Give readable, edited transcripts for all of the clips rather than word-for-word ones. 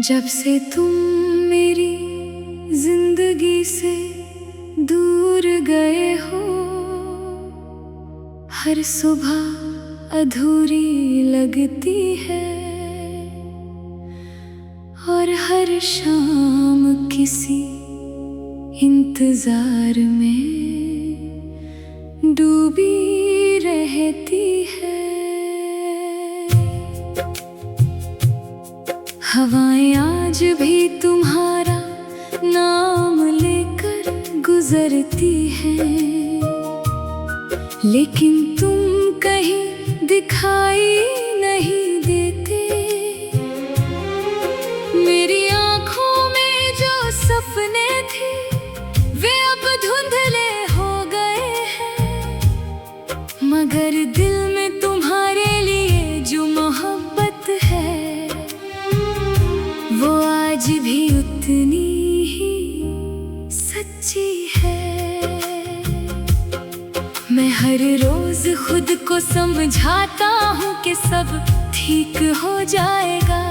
जब से तुम मेरी जिंदगी से दूर गए हो, हर सुबह अधूरी लगती है और हर शाम किसी इंतजार में डूबी रहती है। हवाएं आज भी तुम्हारा नाम लेकर गुजरती हैं, लेकिन तुम कहीं दिखाई नहीं देते। मेरी आंखों में जो सपने थे वे अब धुंधले हो गए हैं, मगर दिल में तुम्हारे लिए जो मोहब्बत है वो आज भी उतनी ही सच्ची है। मैं हर रोज खुद को समझाता हूँ कि सब ठीक हो जाएगा,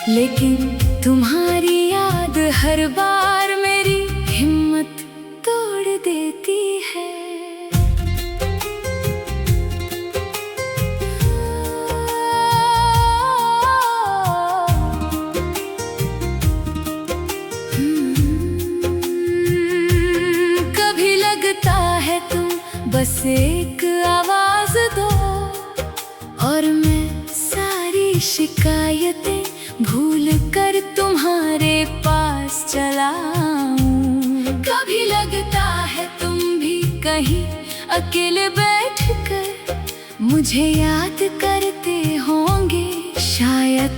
लेकिन तुम्हारी याद हर बार मेरी हिम्मत तोड़ देती है। कभी लगता है तुम बस एक आवाज दो और मैं सारी शिकायतें भूल कर तुम्हारे पास चला आऊं। कभी लगता है तुम भी कहीं अकेले बैठकर मुझे याद करते होंगे, शायद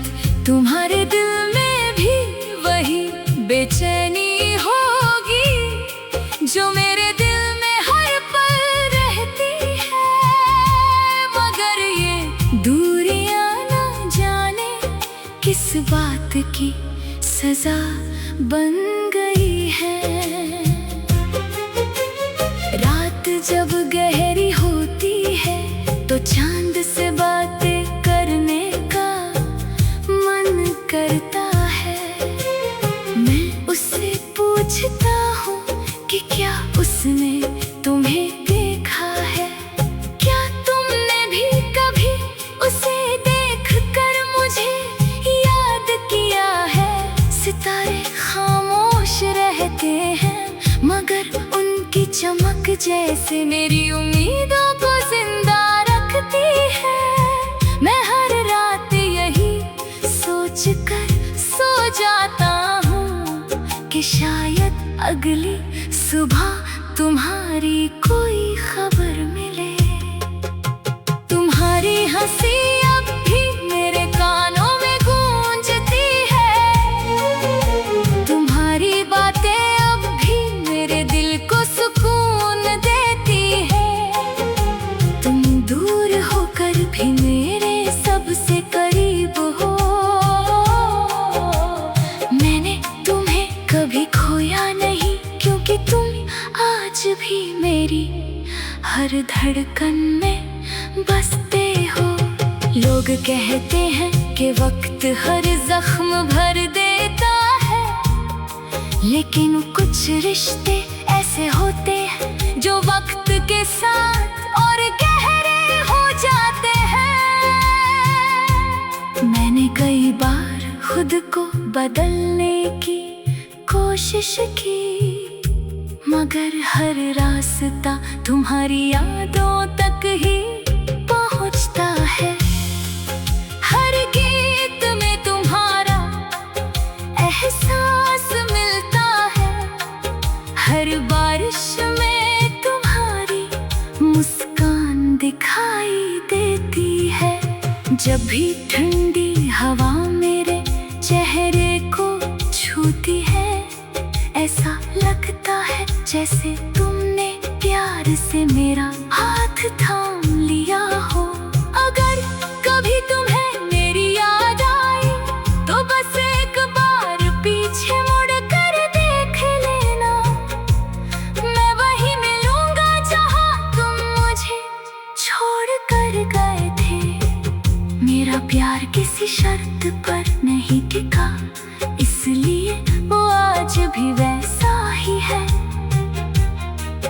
तुम्हारे दिल में भी वही बेचैनी होगी जो मेरे दिल में हर पल रहती है। मगर ये दूरियां न जाने किस बात की सजा बन गई है। रात जब गहरी होती है तो चांद से बातें करने का मन करता है। मैं उससे पूछता हूँ कि क्या उसने तुम्हें देखा है, क्या तुमने भी कभी उसे देख कर मुझे याद किया है। सितारे खामोश रहते हैं मगर उनकी चमक जैसे मेरी उम्मीदों को जिंदा रखती है। मैं हर रात यही सोच कर सो जाता हूँ कि शायद अगली सुबह तुम्हारी कोई खबर मिले। तुम्हारी हंसी अब भी मेरे कानों में गूंजती है, तुम्हारी बातें अब भी मेरे दिल को सुकून देती है। तुम दूर होकर भी मेरे सबसे करीब हो, मैंने तुम्हें कभी खोया नहीं क्योंकि तुम आज भी मेरी हर धड़कन में बसते हो। लोग कहते हैं कि वक्त हर जख्म भर देता है, लेकिन कुछ रिश्ते ऐसे होते हैं जो वक्त के साथ और गहरे हो जाते हैं। मैंने कई बार खुद को बदलने की कोशिश की, मगर हर रास्ता तुम्हारी यादों तक ही पहुंचता है। हर गीत में तुम्हारा एहसास मिलता है, हर बारिश में तुम्हारी मुस्कान दिखाई देती है। जब भी ठंडी हवा मेरे चेहरे को छूती है, ऐसा लगता है जैसे तुमने प्यार से मेरा हाथ थाम लिया हो। अगर कभी तुम्हें मेरी याद आई तो बस एक बार पीछे मुड़ कर देख लेना। मैं वहीं मिलूंगा जहाँ तुम मुझे छोड़ कर गए थे। मेरा प्यार किसी शर्त पर नहीं टिका, भी वैसा ही है।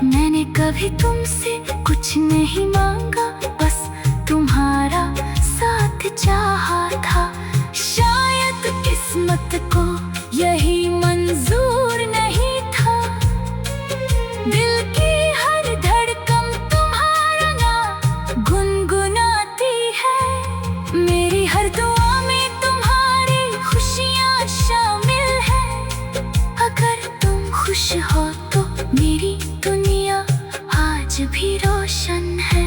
मैंने कभी तुमसे कुछ नहीं मांगा, बस तुम्हारा साथ चाहा था। शायद किस्मत को यही मंजूर नहीं था। दिल की हर धड़कन तुम्हारा नाम गुनगुनाती है। मेरी हर दुआ में तुम्हारी खुशियाँ शामिल है। अगर तुम खुश हो तो मेरी दुनिया आज भी रोशन है।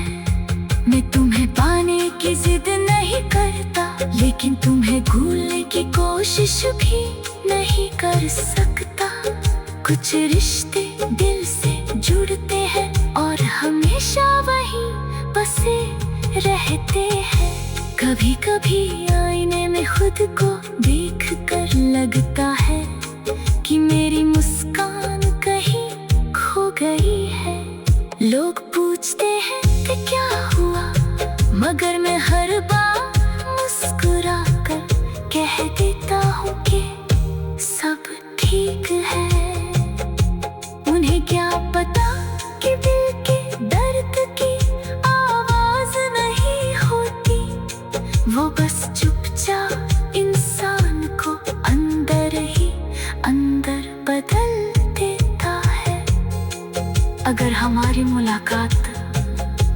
मैं तुम्हें पाने की जिद नहीं करता, लेकिन तुम्हें भूलने की कोशिश भी नहीं कर सकता। कुछ रिश्ते दिल से जुड़ते हैं और हमेशा वहीं बसे रहते हैं। कभी कभी आईने में खुद को देख कर लगता है कि मेरी मुस्कान कहीं खो गई है। लोग पूछते हैं कि क्या हुआ, मगर मैं हर बार मुस्कुरा कर कह देता हूँ कि सब ठीक है। उन्हें क्या पता कि दिल के दर्द की आवाज नहीं होती, वो बस चुपचाप इंसान को अंदर ही अंदर बदल देता है। अगर हमारी मुलाकात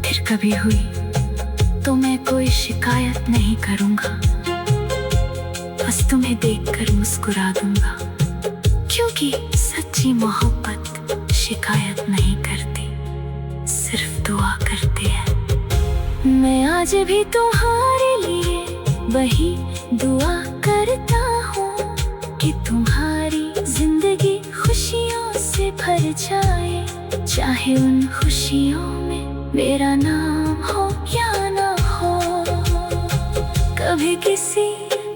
फिर कभी हुई तो मैं कोई शिकायत नहीं करूँगा, बस तुम्हें देखकर मुस्कुरा दूंगा। क्योंकि सच्ची मोहब्बत शिकायत नहीं करती, सिर्फ दुआ करती है। मैं आज भी तुम्हारे लिए वही दुआ करता हूँ कि तुम्हारी जिंदगी खुशियों से भर जाए। चाहे उन खुशियों में मेरा नाम हो या ना हो। कभी किसी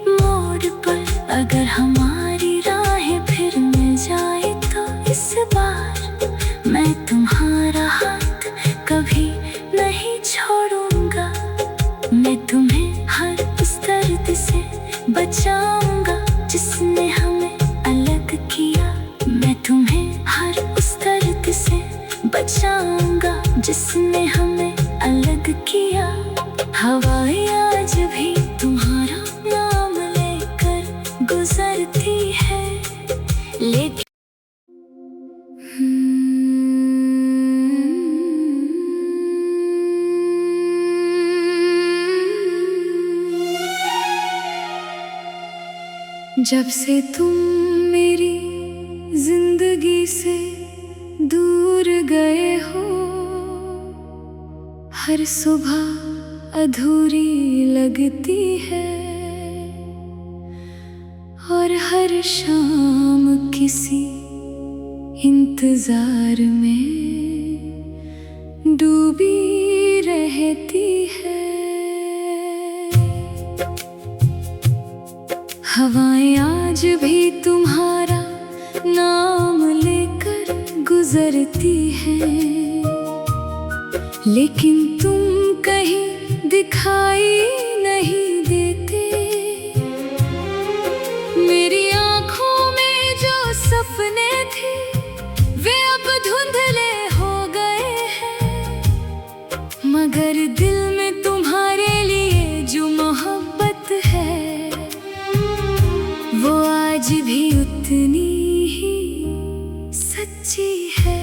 मोड़ पर अगर हमारी राहें फिर मिल जाए तो इस बार मैं तुम्हारा हाथ कभी नहीं छोड़ूंगा। मैं तुम्हें हर उस दर्द से बचाऊंगा जिसने हमें अलग किया। मैं तुम्हें हर उस दर्द से बचाऊंगा जिसने हमें अलग किया। हवाएं आज भी तुम्हारा नाम लेकर गुजरती है, लेकिन जब से तुम मेरी जिंदगी से दूर गए हो, हर सुबह अधूरी लगती है और हर शाम किसी इंतजार में डूबी रहती है। हवाएं आज भी तुम्हारा नाम लेकर गुजरती हैं, लेकिन तुम कहीं दिखाई नहीं देते। मेरी आँखों में जो सपने थे वे अब धुंधले हो गए हैं, मगर दिल में तुम्हारे लिए जो मोहब्बत है वो आज भी उतनी ही सच्ची है।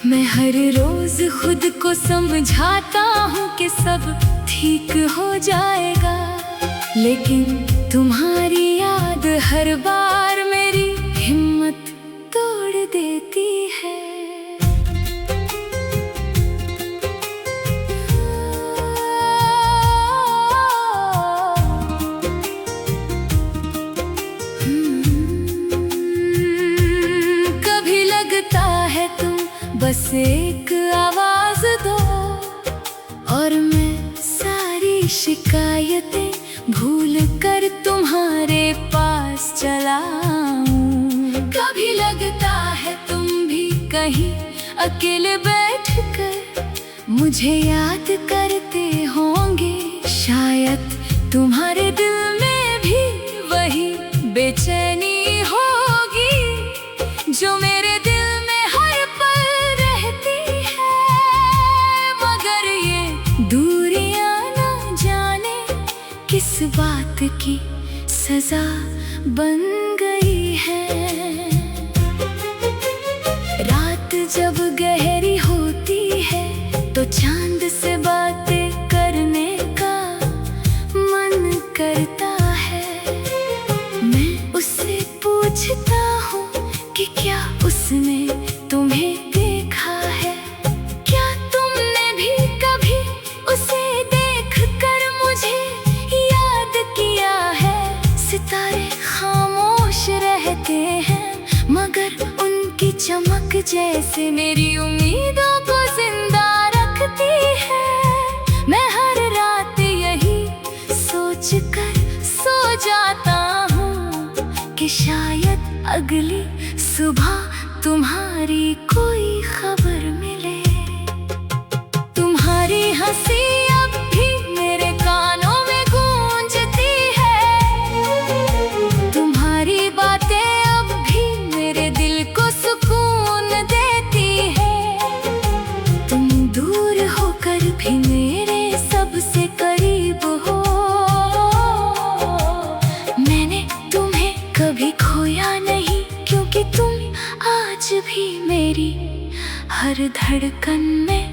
मैं हर रोज खुद को समझाता हूँ कि सब ठीक हो जाएगा, लेकिन तुम्हारी याद हर बार मेरी हिम्मत तोड़ देती है। बस एक आवाज दो और मैं सारी शिकायतें भूल कर तुम्हारे पास चला आऊं। कभी लगता है तुम भी कहीं अकेले बैठकर मुझे याद करते होंगे। शायद तुम्हारे दिल में भी वही बेचैनी सजा बन गई है। रात जब गहरी होती है तो चांद से बातें करने का मन करता है। मैं उससे पूछता हूँ कि क्या उसने तुम्हें देखा है? क्या तुमने भी कभी उसे देख कर मुझे याद किया है? सितारे खामोश रहते हैं मगर उनकी चमक जैसे मेरी उम्मीदों को जिंदा रखती है। मैं हर रात यही सोच कर सो जाता हूँ कि शायद अगली सुबह तुम्हारी कोई खबर मिले। तुम्हारी हंसी अब भी मेरे कानों में गूंजती है। तुम्हारी बातें अब भी मेरे दिल को सुकून देती है। तुम दूर होकर भी मेरे सबसे करीब हो। मैंने तुम्हें कभी खोया नहीं क्योंकि तुम आज भी मेरी हर धड़कन में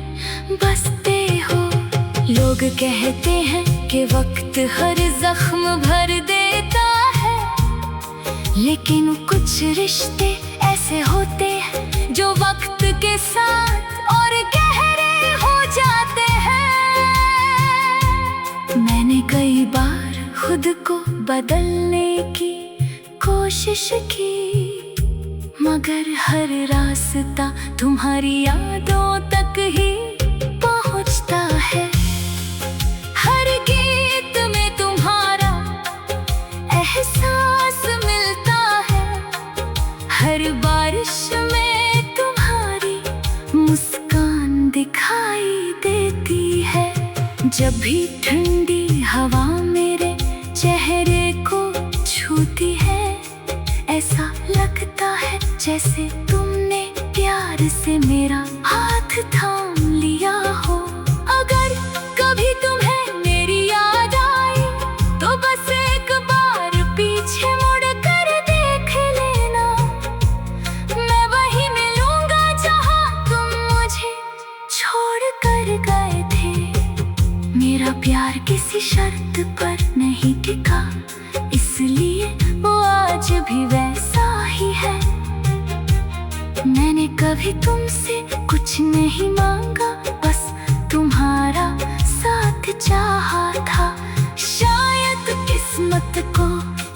बसते हो। लोग कहते हैं कि वक्त हर जख्म भर देता है, लेकिन कुछ रिश्ते ऐसे होते हैं जो वक्त के साथ और गहरे हो जाते हैं। मैंने कई बार खुद को बदलने की कोशिश की मगर हर रास्ता तुम्हारी यादों तक ही पहुंचता है। हर गीत में तुम्हारा एहसास मिलता है। हर बारिश में तुम्हारी मुस्कान दिखाई देती है। जब भी ठंडी हवा मेरे चेहरे को छूती है ऐसा लगता है जैसे तुमने प्यार से मेरा हाथ थाम लिया हो। अगर कभी तुम्हें मेरी याद आई तो बस एक बार पीछे मुड़ कर देख लेना। मैं वहीं मिलूंगा जहां तुम मुझे छोड़ कर गए थे। मेरा प्यार किसी शर्त पर नहीं टिका, इसलिए वो आज भी वैसा ही है। मैंने कभी तुमसे कुछ नहीं मांगा, बस तुम्हारा साथ चाहा था। शायद किस्मत को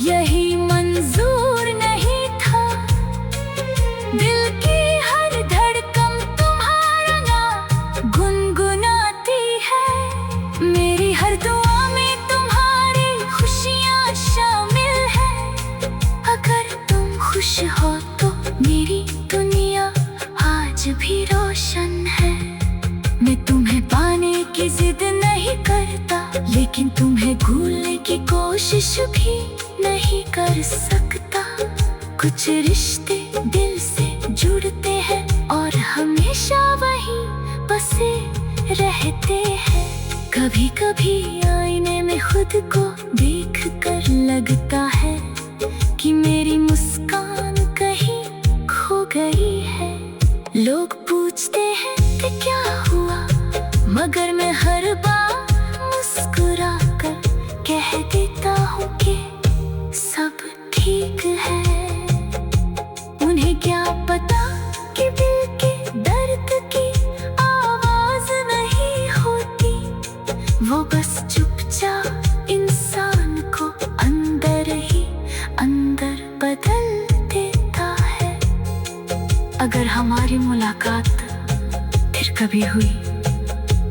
यही मंजूर नहीं था। दिल की हर धड़कन तुम्हारा नाम गुनगुनाती है। मेरी हर दुआ में तुम्हारी खुशियाँ शामिल है। अगर तुम खुश हो तो मेरी दुनिया आज भी रोशन है। मैं तुम्हें पाने की जिद नहीं करता, लेकिन तुम्हें भूलने की कोशिश भी नहीं कर सकता। कुछ रिश्ते दिल से जुड़ते हैं और हमेशा वहीं बसे रहते हैं। कभी कभी आईने में खुद को देख कर लगता है कि मेरी मुस्कान कहीं खो गई है। लोग पूछते हैं कि क्या हुआ, मगर मैं हर बार मुस्कुरा कर कह देता हूँ कि सब ठीक है। उन्हें क्या पता कि दिल के दर्द की आवाज नहीं होती, वो बस चुपचाप इंसान को अंदर ही अंदर बदल देता है। अगर हमारी मुलाकात फिर कभी हुई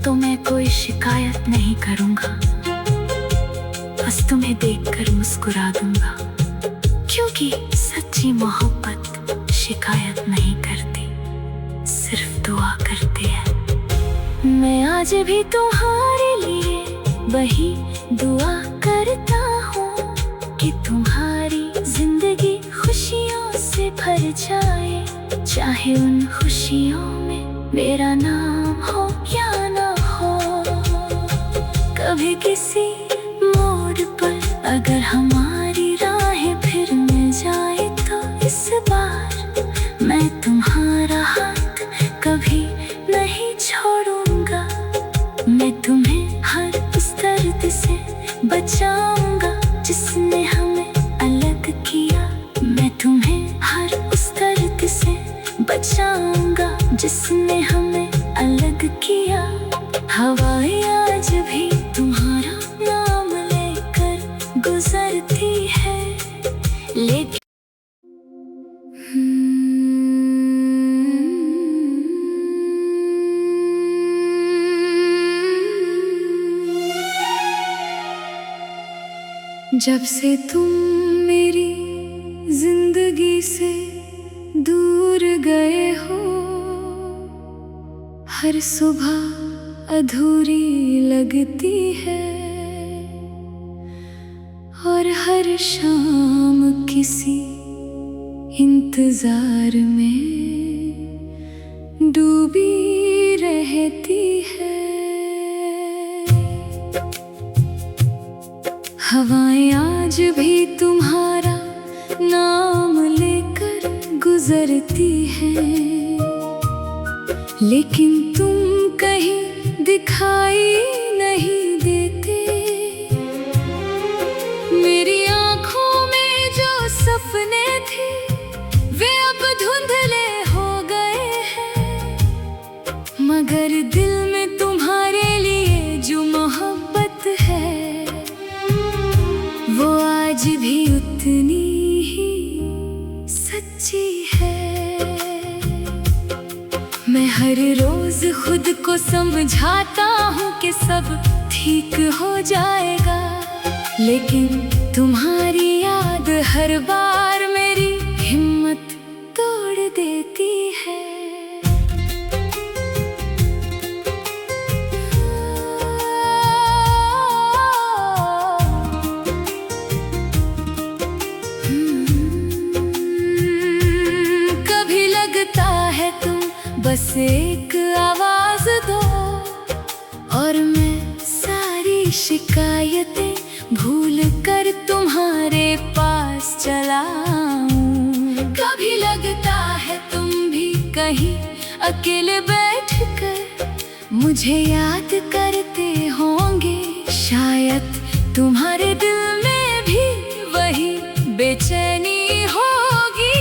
तो मैं कोई शिकायत नहीं करूँगा, बस तुम्हें देखकर मुस्कुरा दूंगा। क्योंकि सच्ची मोहब्बत शिकायत नहीं करती, सिर्फ दुआ करती है। मैं आज भी तुम्हारे लिए वही दुआ करता हूँ कि तुम्हारी जिंदगी खुशियों से भर जाए। चाहे उन खुशियों में मेरा नाम हो या ना हो। कभी किसी मोड़ पर अगर हमारी चाहूंगा जिसने हमें अलग किया। हवाएं आज भी तुम्हारा नाम लेकर गुजरती है, लेकिन जब से तुम मेरी जिंदगी से दूर गए हो, हर सुबह अधूरी लगती है और हर शाम किसी इंतजार में डूबी रहती है। हवाएं आज भी तुम्हारा नाम लेकर गुजरती हैं, लेकिन तुम कहीं दिखाई नहीं देते। मेरी आँखों में जो सपने थे वे अब धुंधले हो गए हैं, मगर दिल में तुम्हारे लिए जो मोहब्बत है वो आज भी उतनी ही सच्ची है। मैं हर रोज खुद को समझाता हूँ कि सब ठीक हो जाएगा, लेकिन तुम्हारी याद हर बार मेरी हिम्मत तोड़ देती है। कभी लगता है तुम बस एक आवाज दो और मैं सारी शिकायतें भूल कर तुम्हारे पास चला आऊं। कभी लगता है तुम भी कहीं अकेले बैठकर मुझे याद करते होंगे, शायद तुम्हारे दिल में भी वही बेचैनी होगी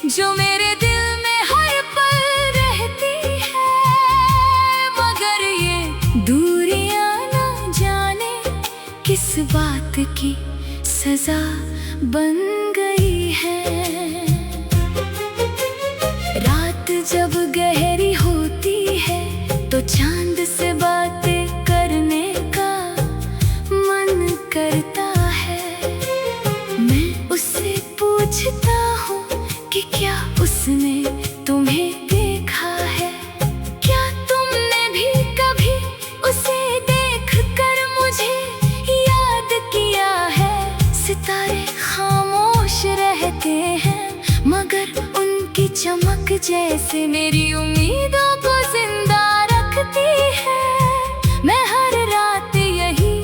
जो मेरे दिल में हर पल रहती है। मगर ये दूरियां न जाने किस बात की सजा बन गई है। रात जब गहरी होती है तो चांद से बातें करने का मन करता है। मैं उससे पूछता हूँ कि क्या उसने तुम्हें देखा है, क्या तुमने भी कभी उसे देखकर मुझे याद किया है। सितारे खामोश रहते हैं मगर उनकी चमक जैसे मेरी उम्मीदों को जिंदा रखती है। मैं हर रात यही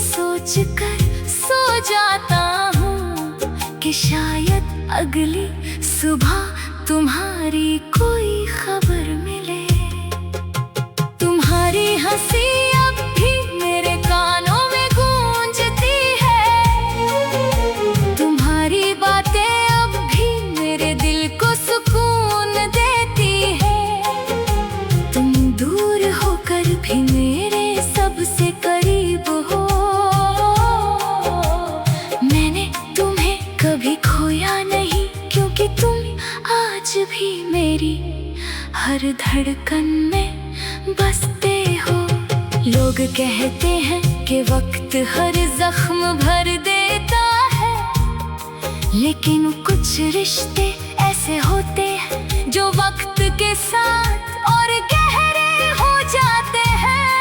सोचकर सो जाता हूँ कि शायद अगली सुबह तुम्हारी कोई खबर मिले। तुम्हारी हंसी अब भी मेरे कानों में गूंजती है, तुम्हारी बातें अब भी मेरे दिल को सुकून देती है। तुम दूर होकर भी मेरे सबसे करीब हो, मैंने तुम्हें कभी खोया नहीं क्योंकि तुम आज भी मेरी हर धड़कन में बसते हो। लोग कहते हैं कि वक्त हर जख्म भर देता है, लेकिन कुछ रिश्ते ऐसे होते हैं जो वक्त के साथ और गहरे हो जाते हैं।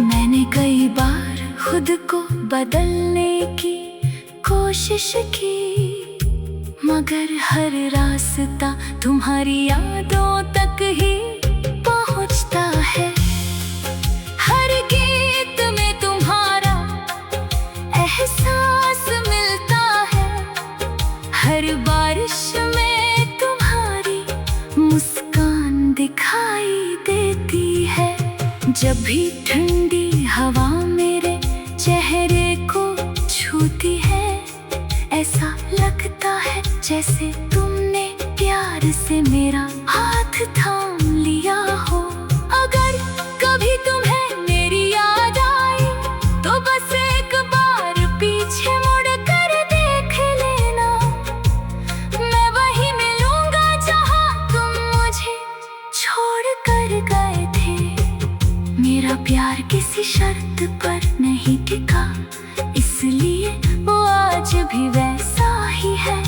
मैंने कई बार खुद को बदलने की कोशिश की, मगर हर रास्ता तुम्हारी यादों तक ही पहुंचता है। हर गीत में तुम्हारा एहसास मिलता है, हर बारिश में तुम्हारी मुस्कान दिखाई देती है। जब भी ठंडी हवा मेरे चेहरे को छूती है, ऐसा लगता है जैसे तुमने प्यार प्यार से मेरा हाथ थाम लिया हो। अगर कभी तुम्हें मेरी याद आए तो बस एक बार पीछे मुड़ कर देख लेना। मैं वहीं मिलूंगा जहां तुम मुझे छोड़ कर गए थे। मेरा प्यार किसी शर्त पर नहीं टिका, इसलिए वो आज भी वैसा ही है।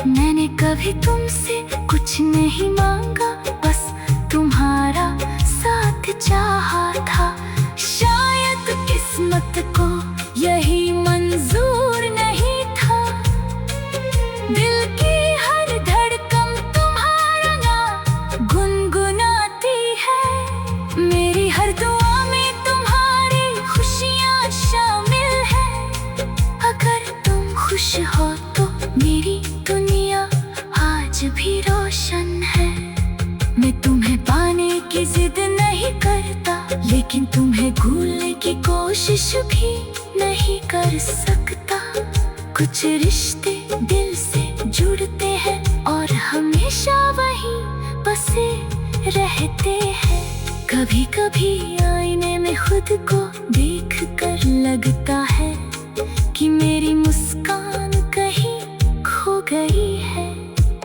मैंने कभी तुमसे कुछ नहीं मांगा, बस तुम्हारा साथ चाहा था। शायद किस्मत को यही मंजूर नहीं था। दिल की हर धड़कन तुम्हारा नाम गुनगुनाती है। मेरी हर दुआ में तुम्हारी खुशियाँ शामिल है। अगर तुम खुश हो तो मेरी दुनिया आज भी रोशन है। मैं तुम्हें पाने की जिद नहीं करता, लेकिन तुम्हें भूलने की कोशिश भी नहीं कर सकता। कुछ रिश्ते दिल से जुड़ते हैं और हमेशा वहीं बसे रहते हैं। कभी कभी आईने में खुद को देख कर लगता है कि मेरी मुस्कान कहीं खो गई है।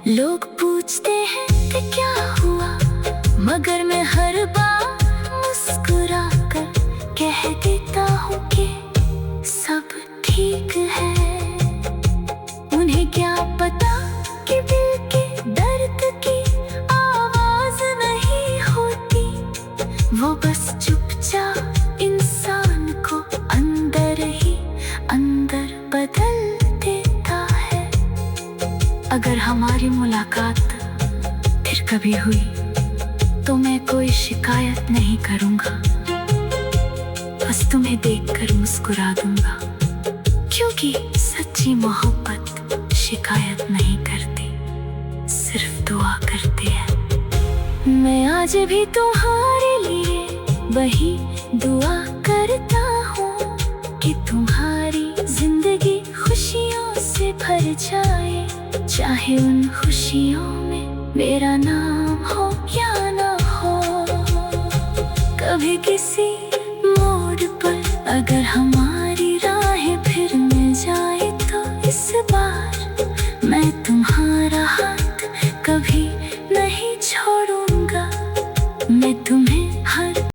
लोग पूछते हैं कि क्या हुआ, मगर मैं हर बार मुस्कुरा कर कह देता हूँ कि सब ठीक है। उन्हें क्या पता कि दिल के दर्द की आवाज नहीं होती, वो बस चुपचाप इंसान को अंदर ही अंदर बदल देता है। अगर हमारी मुलाकात फिर कभी हुई तो मैं कोई शिकायत नहीं करूँगा, बस तुम्हें देखकर मुस्कुरा दूंगा। क्योंकि सच्ची मोहब्बत शिकायत नहीं करती, सिर्फ दुआ करती है। मैं आज भी तुम्हारे लिए वही दुआ करता हूँ कि तुम्हारी जिंदगी खुशियों से भर जाए। चाहे उन खुशियों में मेरा नाम हो या ना हो। कभी किसी